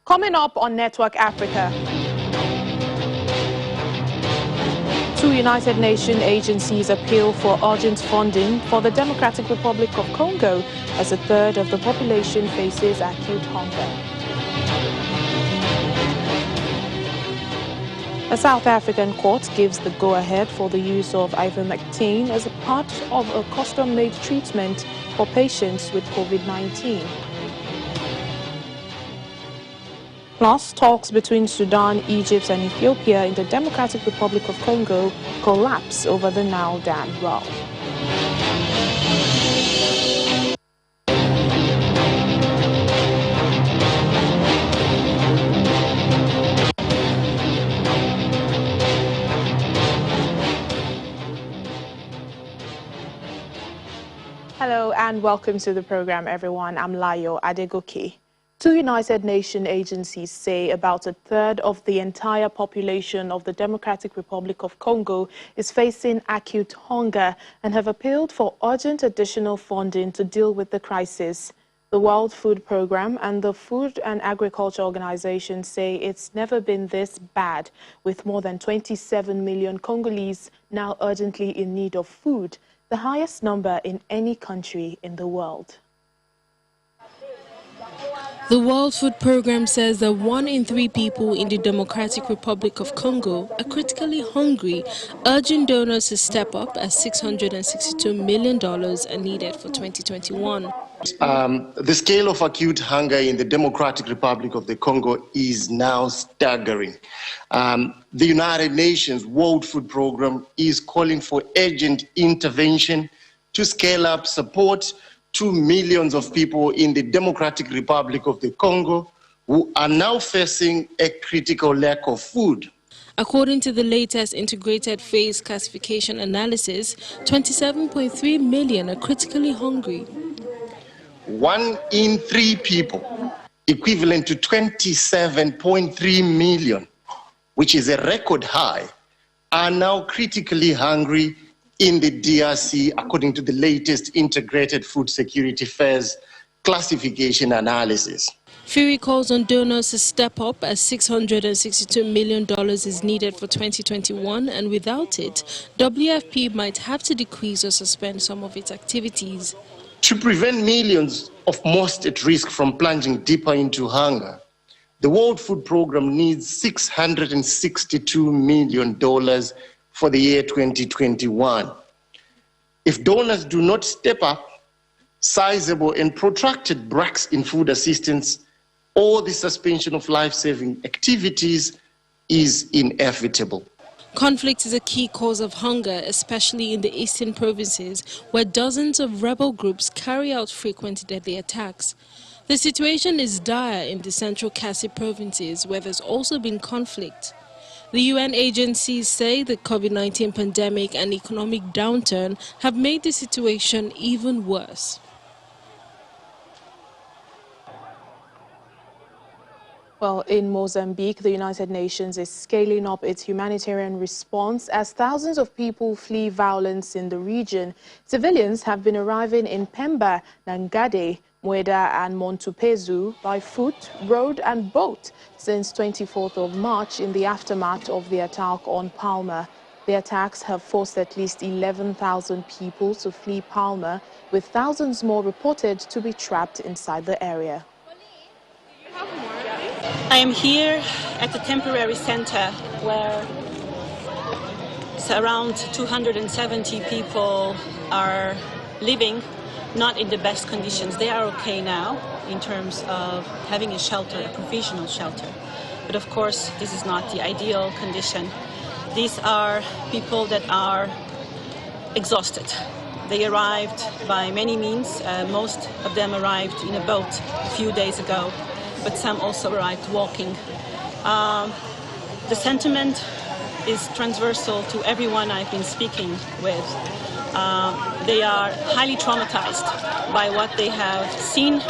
Coming up on Network Africa, 2 United Nations agencies appeal for urgent funding for the Democratic Republic of Congo as a third of the population faces acute hunger. A South African court gives the go-ahead for the use of ivermectin as a part of a custom-made treatment for patients with COVID-19. Plus, talks between Sudan, Egypt and Ethiopia in the Democratic Republic of Congo collapse over the Nile Dam row. Hello and welcome to the program, everyone. I'm Layo Adegoke. 2 United Nations agencies say about a third of the entire population of the Democratic Republic of Congo is facing acute hunger and have appealed for urgent additional funding to deal with the crisis. The World Food Programme and the Food and Agriculture Organization say it's never been this bad, with more than 27 million Congolese now urgently in need of food, the highest number in any country in the world. The World Food Programme says that 1 in 3 people in the Democratic Republic of Congo are critically hungry, urging donors to step up as $662 million are needed for 2021. The scale of acute hunger in the Democratic Republic of the Congo is now staggering. The United Nations World Food Programme is calling for urgent intervention to scale up support to millions of people in the Democratic Republic of the Congo who are now facing a critical lack of food. According to the latest integrated phase classification analysis, 27.3 million are critically hungry. 1 in 3 people, equivalent to 27.3 million, which is a record high, are now critically hungry in the DRC, according to the latest integrated food security phase classification analysis. Fury calls on donors to step up as $662 million is needed for 2021, and without it, WFP might have to decrease or suspend some of its activities. To prevent millions of most at risk from plunging deeper into hunger, the World Food Programme needs $662 million for the year 2021. If donors do not step up, sizable and protracted breaks in food assistance or the suspension of life-saving activities is inevitable. Conflict is a key cause of hunger, especially in the eastern provinces, where dozens of rebel groups carry out frequent deadly attacks. The situation is dire in the central Kasai provinces, where there's also been conflict. The UN agencies say the COVID-19 pandemic and economic downturn have made the situation even worse. Well, in Mozambique, the United Nations is scaling up its humanitarian response as thousands of people flee violence in the region. Civilians have been arriving in Pemba, Nangade, Mueda and Montupezu by foot, road and boat since 24th of March in the aftermath of the attack on Palma. The attacks have forced at least 11,000 people to flee Palma, with thousands more reported to be trapped inside the area. I am here at the temporary center where around 270 people are living not in the best conditions. They are okay now in terms of having a shelter, a provisional shelter. But of course, this is not the ideal condition. These are people that are exhausted. They arrived by many means. Most of them arrived in a boat a few days ago, but some also arrived walking. The sentiment is transversal to everyone I've been speaking with. They are highly traumatized by what they have seen,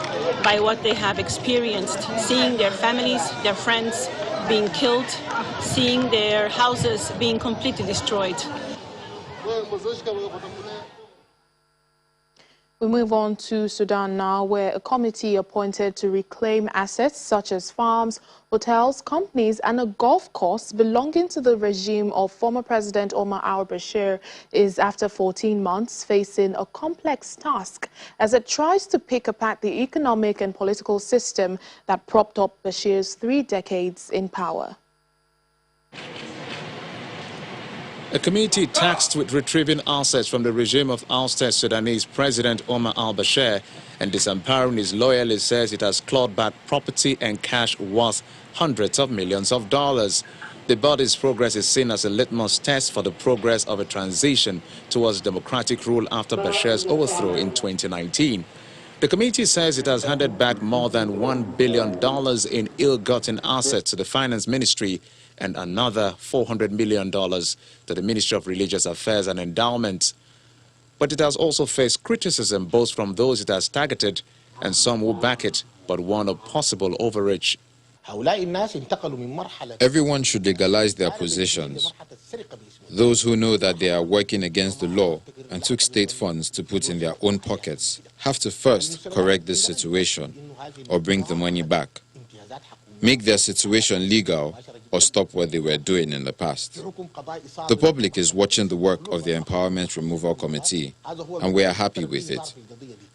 by what they have experienced, seeing their families, their friends being killed, seeing their houses being completely destroyed. We move on to Sudan now, where a committee appointed to reclaim assets such as farms, hotels, companies and a golf course belonging to the regime of former President Omar al-Bashir is, after 14 months, facing a complex task as it tries to pick apart the economic and political system that propped up Bashir's 3 decades in power. A committee tasked with retrieving assets from the regime of ousted Sudanese President Omar al-Bashir and disempowering his loyalists says it has clawed back property and cash worth hundreds of millions of dollars. The body's progress is seen as a litmus test for the progress of a transition towards democratic rule after Bashir's overthrow in 2019. The committee says it has handed back more than $1 billion in ill-gotten assets to the Finance Ministry and another $400 million to the Ministry of Religious Affairs and Endowments. But it has also faced criticism both from those it has targeted and some who back it, but warn of possible overreach. Everyone should legalize their positions. Those who know that they are working against the law and took state funds to put in their own pockets have to first correct this situation or bring the money back. Make their situation legal or stop what they were doing in the past. The public is watching the work of the Empowerment Removal Committee, and we are happy with it.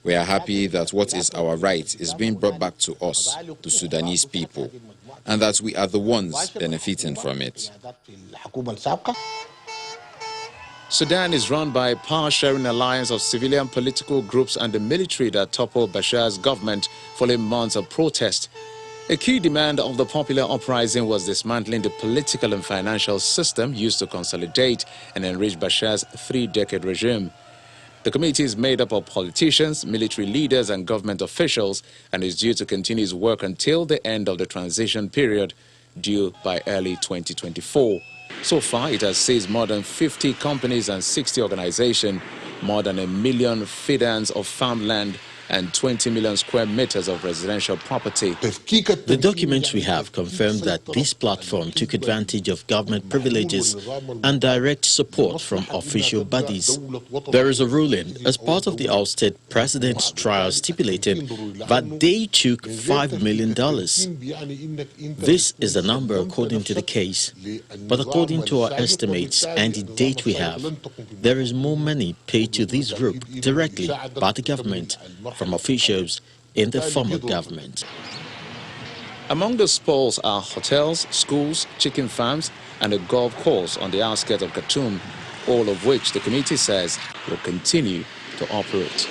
We are happy that what is our right is being brought back to us, the Sudanese people, and that we are the ones benefiting from it. Sudan is run by a power-sharing alliance of civilian political groups and the military that toppled Bashir's government following months of protest. A key demand of the popular uprising was dismantling the political and financial system used to consolidate and enrich Bashir's 3-decade regime. The committee is made up of politicians, military leaders and government officials and is due to continue its work until the end of the transition period, due by early 2024. So far, it has seized more than 50 companies and 60 organizations, more than 1 million feeders of farmland and 20 million square meters of residential property. The documents we have confirm that this platform took advantage of government privileges and direct support from official bodies. There is a ruling as part of the ousted president's trial stipulated that they took $5 million. This is the number according to the case. But according to our estimates and the date we have, there is more money paid to this group directly by the government from officials in the former government. Among the spoils are hotels, schools, chicken farms and a golf course on the outskirts of Khartoum, all of which the committee says will continue to operate.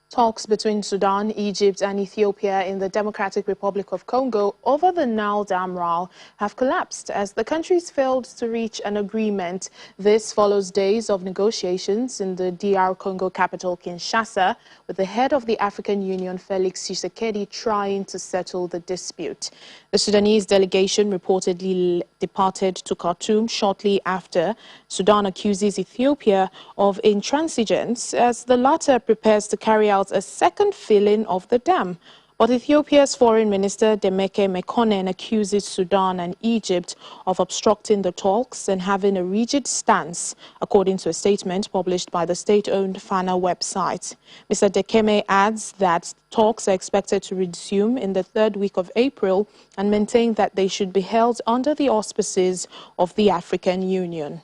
Talks between Sudan, Egypt and Ethiopia in the Democratic Republic of Congo over the Nile Dam row have collapsed as the countries failed to reach an agreement. This follows days of negotiations in the DR Congo capital Kinshasa, with the head of the African Union, Felix Tshisekedi, trying to settle the dispute. The Sudanese delegation reportedly departed to Khartoum shortly after. Sudan accuses Ethiopia of intransigence as the latter prepares to carry out a second filling of the dam. But Ethiopia's Foreign Minister Demeke Mekonnen accuses Sudan and Egypt of obstructing the talks and having a rigid stance, according to a statement published by the state-owned Fana website. Mr. Dekeme adds that talks are expected to resume in the 3rd week of April and maintain that they should be held under the auspices of the African Union.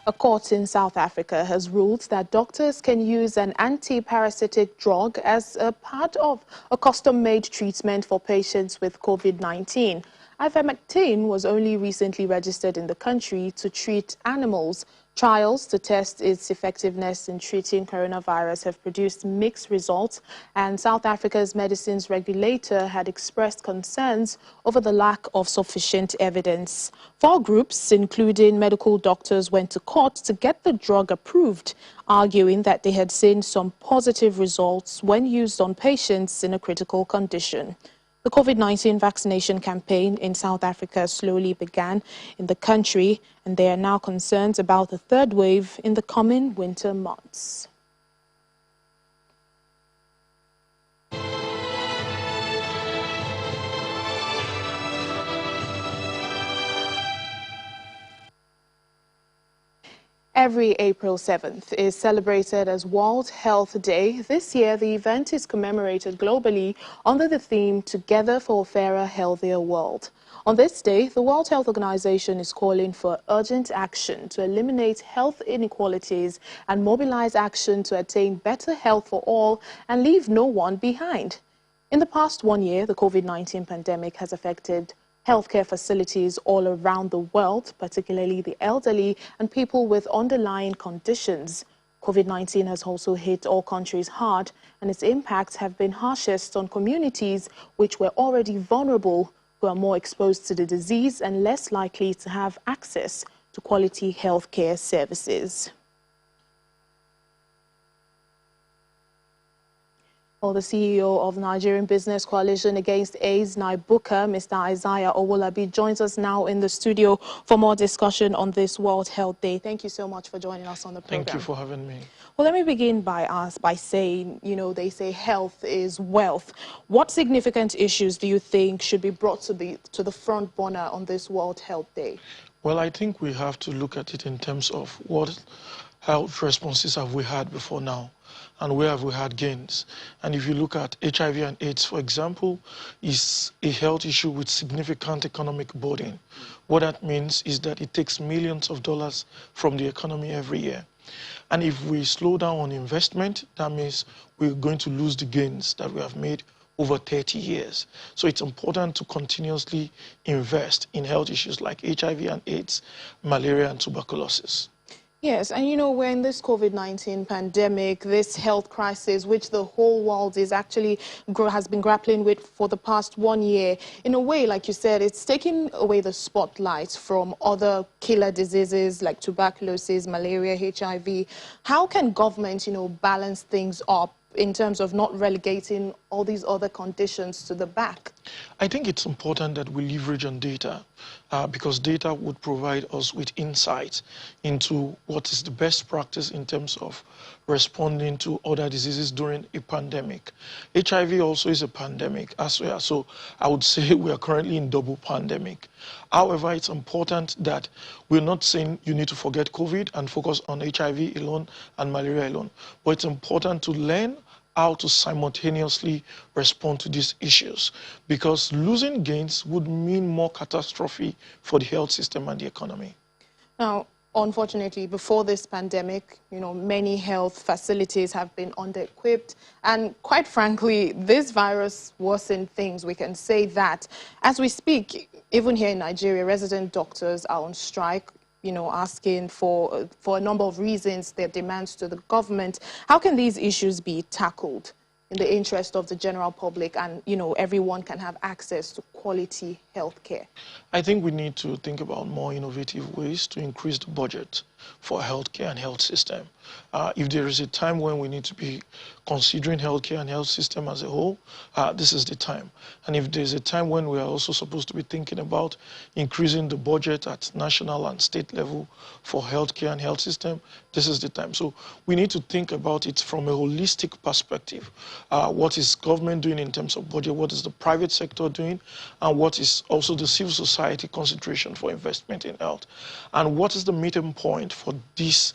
A court in South Africa has ruled that doctors can use an anti-parasitic drug as a part of a custom-made treatment for patients with COVID-19. Ivermectin was only recently registered in the country to treat animals. Trials to test its effectiveness in treating coronavirus have produced mixed results, and South Africa's medicines regulator had expressed concerns over the lack of sufficient evidence. 4 groups, including medical doctors, went to court to get the drug approved, arguing that they had seen some positive results when used on patients in a critical condition. The COVID-19 vaccination campaign in South Africa slowly began in the country, and there are now concerns about the 3rd wave in the coming winter months. Every April 7th is celebrated as World Health Day. This year, the event is commemorated globally under the theme Together for a Fairer, Healthier World. On this day, the World Health Organization is calling for urgent action to eliminate health inequalities and mobilize action to attain better health for all and leave no one behind. In the past 1 year, the COVID-19 pandemic has affected healthcare facilities all around the world, particularly the elderly and people with underlying conditions. COVID-19 has also hit all countries hard, and its impacts have been harshest on communities which were already vulnerable, who are more exposed to the disease and less likely to have access to quality healthcare services. Well, the CEO of Nigerian Business Coalition Against AIDS, NIBUCA, Mr. Isaiah Olabi, joins us now in the studio for more discussion on this World Health Day. Thank you so much for joining us on the program. Thank you for having me. Well, let me begin by saying, they say health is wealth. What significant issues do you think should be brought to the front burner on this World Health Day? Well, I think we have to look at it in terms of what health responses have we had before now, and where have we had gains. And if you look at HIV and AIDS, for example, is a health issue with significant economic burden. What that means is that it takes millions of dollars from the economy every year. And if we slow down on investment, that means we're going to lose the gains that we have made over 30 years. So it's important to continuously invest in health issues like HIV and AIDS, malaria and tuberculosis. Yes, and we're in this COVID-19 pandemic, this health crisis, which the whole world is actually has been grappling with for the past 1 year. In a way, like you said, it's taking away the spotlight from other killer diseases like tuberculosis, malaria, HIV. How can government, balance things up in terms of not relegating all these other conditions to the back? I think it's important that we leverage on data because data would provide us with insights into what is the best practice in terms of responding to other diseases during a pandemic. HIV also is a pandemic as well, so I would say we are currently in double pandemic. However, it's important that we're not saying you need to forget COVID and focus on HIV alone and malaria alone, but it's important to learn how to simultaneously respond to these issues, because losing gains would mean more catastrophe for the health system and the economy. Now, unfortunately, before this pandemic, many health facilities have been under-equipped, and quite frankly, this virus worsened things. We can say that. As we speak, even here in Nigeria, resident doctors are on strike, asking for a number of reasons, their demands to the government. How can these issues be tackled in the interest of the general public and, everyone can have access to quality health care? I think we need to think about more innovative ways to increase the budget for healthcare and health system. If there is a time when we need to be considering healthcare and health system as a whole, this is the time. And if there's a time when we are also supposed to be thinking about increasing the budget at national and state level for healthcare and health system, this is the time. So we need to think about it from a holistic perspective. What is government doing in terms of budget? What is the private sector doing? And what is also the civil society concentration for investment in health? And what is the meeting point for these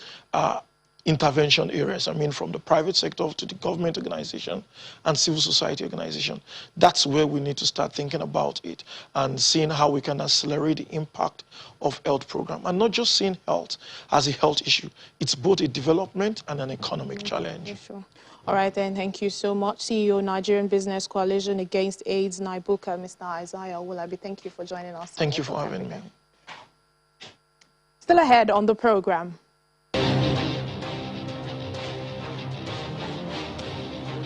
intervention areas? I mean, from the private sector to the government organization and civil society organization. That's where we need to start thinking about it and seeing how we can accelerate the impact of health program, and not just seeing health as a health issue. It's both a development and an economic challenge. Yeah, sure. All right, then. Thank you so much. CEO, Nigerian Business Coalition Against AIDS, NIBUCA, Mr. Isaiah Olabi. Thank you for joining us. Thank you for having me. Still ahead on the program.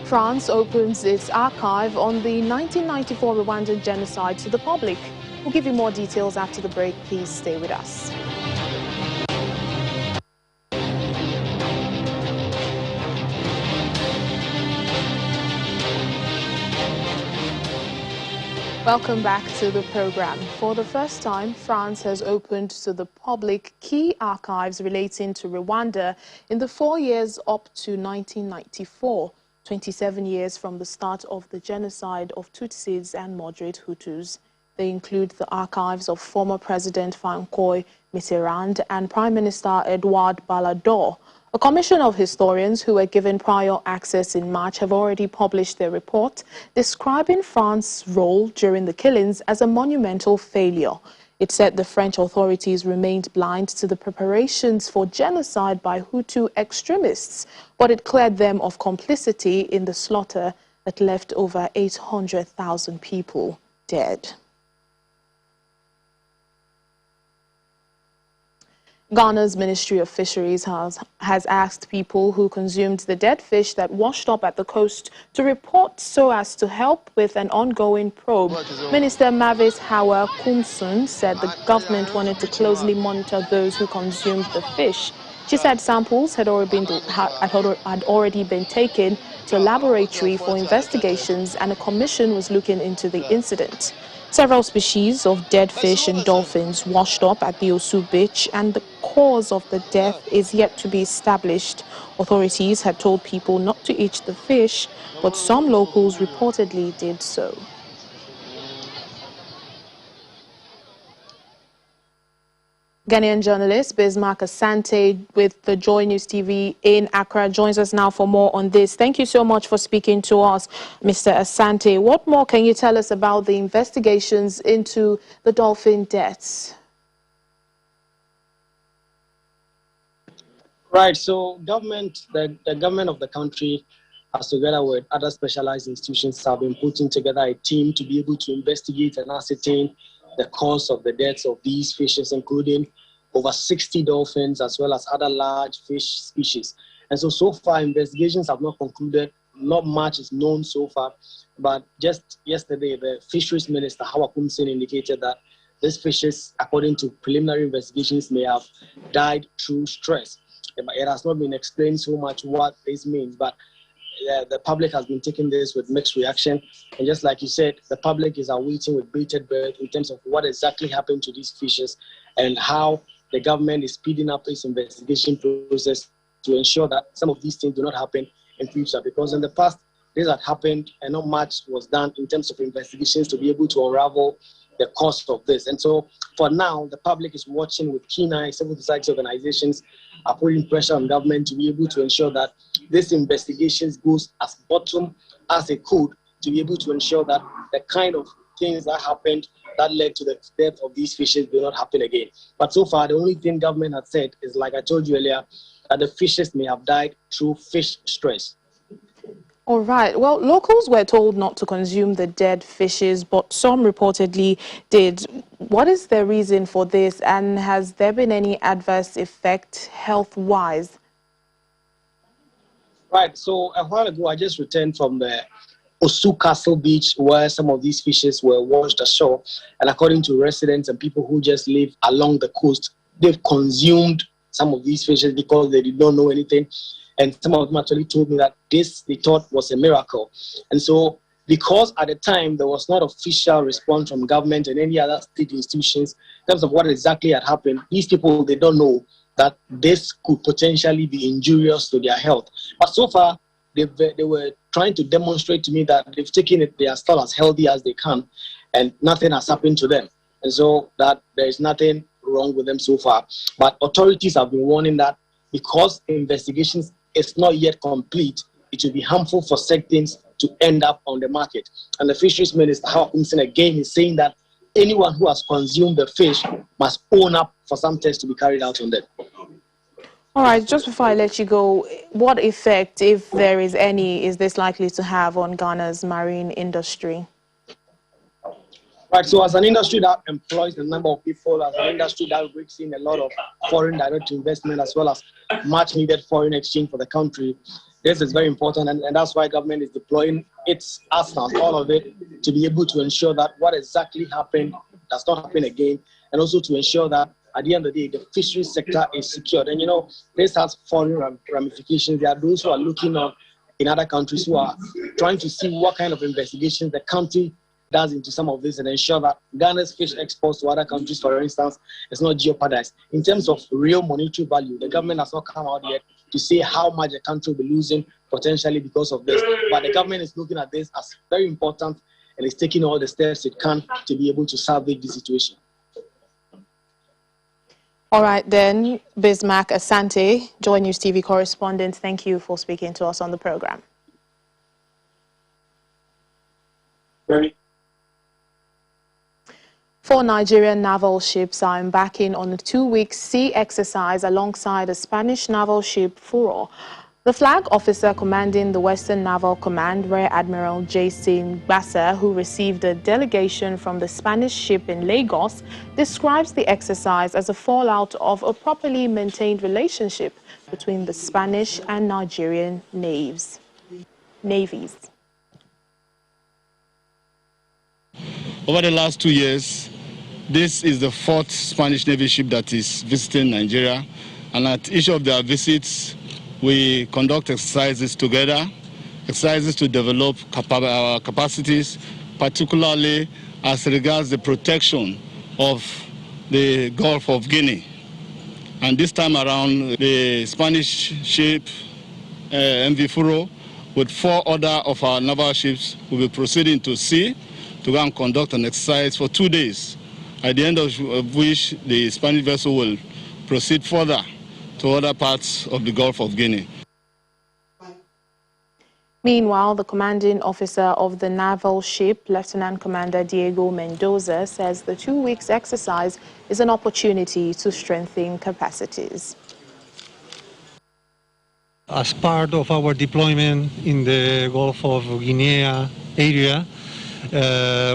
France opens its archive on the 1994 Rwandan genocide to the public. We'll give you more details after the break. Please stay with us. Welcome back to the program. For the first time, France has opened to the public key archives relating to Rwanda in the 4 years up to 1994, 27 years from the start of the genocide of Tutsis and moderate Hutus. They include the archives of former President Francois Mitterrand and Prime Minister Edouard Balladur. A commission of historians who were given prior access in March have already published their report describing France's role during the killings as a monumental failure. It said the French authorities remained blind to the preparations for genocide by Hutu extremists, but it cleared them of complicity in the slaughter that left over 800,000 people dead. Ghana's Ministry of Fisheries has asked people who consumed the dead fish that washed up at the coast to report so as to help with an ongoing probe. Minister Mavis Hawa Kumsun said the government wanted to closely monitor those who consumed the fish. She said samples had already been taken to a laboratory for investigations and a commission was looking into the incident. Several species of dead fish and dolphins washed up at the Osu beach, and the cause of the death is yet to be established. Authorities had told people not to eat the fish, but some locals reportedly did so. Ghanaian journalist Bizmark Asante with the Joy News TV in Accra joins us now for more on this. Thank you so much for speaking to us, Mr. Asante. What more can you tell us about the investigations into the dolphin deaths? Right, so the government of the country, has together with other specialized institutions, have been putting together a team to be able to investigate and ascertain the cause of the deaths of these fishes, including over 60 dolphins as well as other large fish species. And so far, investigations have not concluded. Not much is known so far. But just yesterday, the fisheries minister, Hawa Kumsin, indicated that these fishes, according to preliminary investigations, may have died through stress. It has not been explained so much what this means, but the public has been taking this with mixed reaction. And just like you said, the public is awaiting with bated breath in terms of what exactly happened to these fishes and how the government is speeding up its investigation process to ensure that some of these things do not happen in future. Because in the past, this had happened and not much was done in terms of investigations to be able to unravel the cost of this. And so for now, the public is watching with keen eye. Civil society organizations are putting pressure on government to be able to ensure that this investigations goes as bottom as it could to be able to ensure that the kind of things that happened that led to the death of these fishes do not happen again. But so far, the only thing government has said is, like I told you earlier, that the fishes may have died through fish stress. All right. Well, locals were told not to consume the dead fishes, but some reportedly did. What is the reason for this, and has there been any adverse effect health-wise? Right. So a while ago, I just returned from the Osu Castle Beach, where some of these fishes were washed ashore. And according to residents and people who just live along the coast, they've consumed some of these fishes because they did not know anything. And some of them actually told me that this, they thought, was a miracle. And so, because at the time there was not official response from government and any other state institutions in terms of what exactly had happened, these people, they don't know that this could potentially be injurious to their health. But so far, they were trying to demonstrate to me that they've taken it, they are still as healthy as they can, and nothing has happened to them. And so that there is nothing wrong with them so far. But authorities have been warning that because investigations is not yet complete, it will be harmful for sectors to end up on the market. And the fisheries minister, Hawa Kumsin, again is saying that anyone who has consumed the fish must own up for some tests to be carried out on them. All right, just before I let you go, what effect, if there is any, is this likely to have on Ghana's marine industry? Right, so as an industry that employs a number of people, as an industry that brings in a lot of foreign direct investment as well as much needed foreign exchange for the country, this is very important, and that's why government is deploying its arsenal, all of it, to be able to ensure that what exactly happened does not happen again, and also to ensure that at the end of the day, the fisheries sector is secured. And you know, this has foreign ramifications. There are those who are looking on in other countries who are trying to see what kind of investigations the country does into some of this and ensure that Ghana's fish exports to other countries, for instance, is not jeopardized. In terms of real monetary value, the government has not come out yet to say how much the country will be losing potentially because of this. But the government is looking at this as very important and is taking all the steps it can to be able to salvage the situation. All right, then, Bizmark Asante, Joy News TV correspondent, thank you for speaking to us on the program. Very. 4 Nigerian naval ships are embarking on a 2-week sea exercise alongside a Spanish naval ship, Furo. The flag officer commanding the Western Naval Command, Rear Admiral Jason Bassa, who received a delegation from the Spanish ship in Lagos, describes the exercise as a fallout of a properly maintained relationship between the Spanish and Nigerian navies. Over the last 2 years, this is the 4th Spanish Navy ship that is visiting Nigeria, and at each of their visits, we conduct exercises together, exercises to develop our capacities, particularly as regards the protection of the Gulf of Guinea. And this time around, the Spanish ship, MV Furo, with 4 other of our naval ships, will be proceeding to sea to go and conduct an exercise for 2 days, at the end of which the Spanish vessel will proceed further to other parts of the Gulf of Guinea. Meanwhile, the commanding officer of the naval ship, Lieutenant Commander Diego Mendoza, says the 2 weeks exercise is an opportunity to strengthen capacities. As part of our deployment in the Gulf of Guinea area,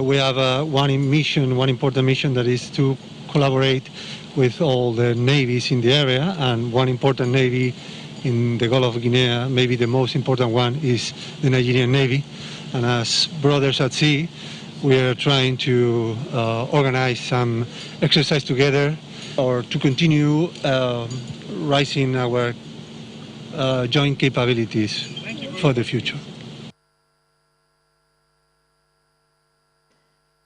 we have one important mission that is to collaborate with all the navies in the area, and one important navy in the Gulf of Guinea, maybe the most important one, is the Nigerian Navy. And as brothers at sea, we are trying to organize some exercise together or to continue raising our joint capabilities for the future.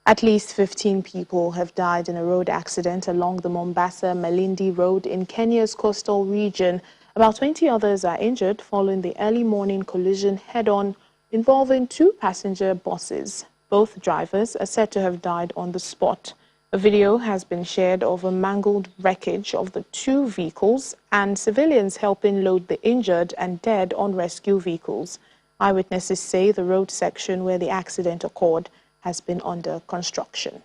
At least 15 people have died in a road accident along the Mombasa-Malindi Road in Kenya's coastal region. About 20 others are injured following the early morning collision head-on involving 2 passenger buses. Both drivers are said to have died on the spot. A video has been shared of a mangled wreckage of the 2 vehicles and civilians helping load the injured and dead on rescue vehicles. Eyewitnesses say the road section where the accident occurred has been under construction.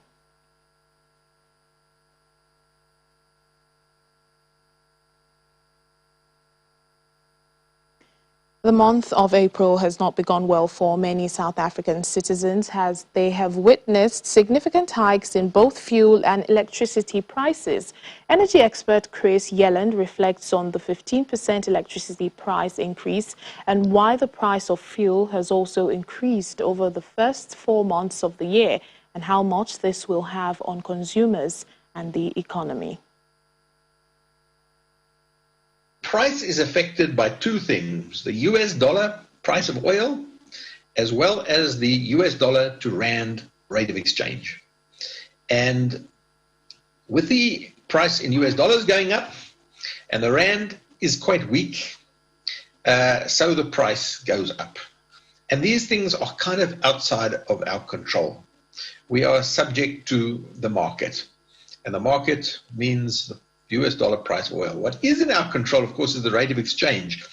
The month of April has not begun well for many South African citizens as they have witnessed significant hikes in both fuel and electricity prices. Energy expert Chris Yelland reflects on the 15% electricity price increase and why the price of fuel has also increased over the first 4 months of the year and how much this will have on consumers and the economy. Price is affected by 2 things, the US dollar price of oil, as well as the US dollar to rand rate of exchange. And with the price in US dollars going up and the rand is quite weak, so the price goes up. And these things are kind of outside of our control. We are subject to the market, and the market means the US dollar price of oil. What is in our control, of course, is the rate of exchange.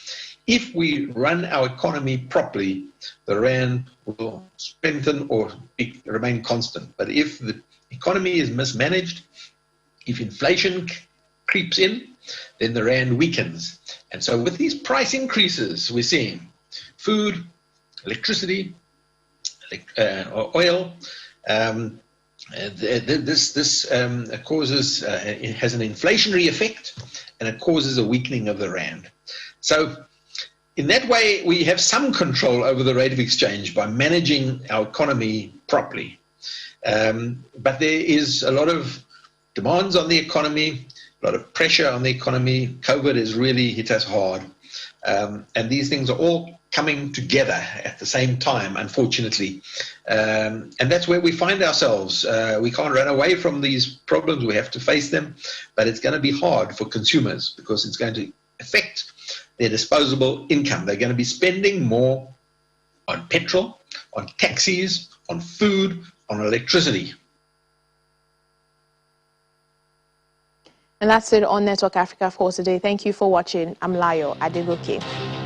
If we run our economy properly, the rand will strengthen or remain constant. But if the economy is mismanaged, if inflation creeps in, then the rand weakens. And so with these price increases we're seeing, food, electricity, oil, this causes, it has an inflationary effect, and it causes a weakening of the rand. So in that way, we have some control over the rate of exchange by managing our economy properly. But there is a lot of demands on the economy, a lot of pressure on the economy. COVID has really hit us hard. And these things are all coming together at the same time, unfortunately. And that's where we find ourselves. We can't run away from these problems. We have to face them. But it's going to be hard for consumers because it's going to affect their disposable income. They're going to be spending more on petrol, on taxis, on food, on electricity. And that's it on Network Africa for today. Thank you for watching. I'm Layo Adegoke.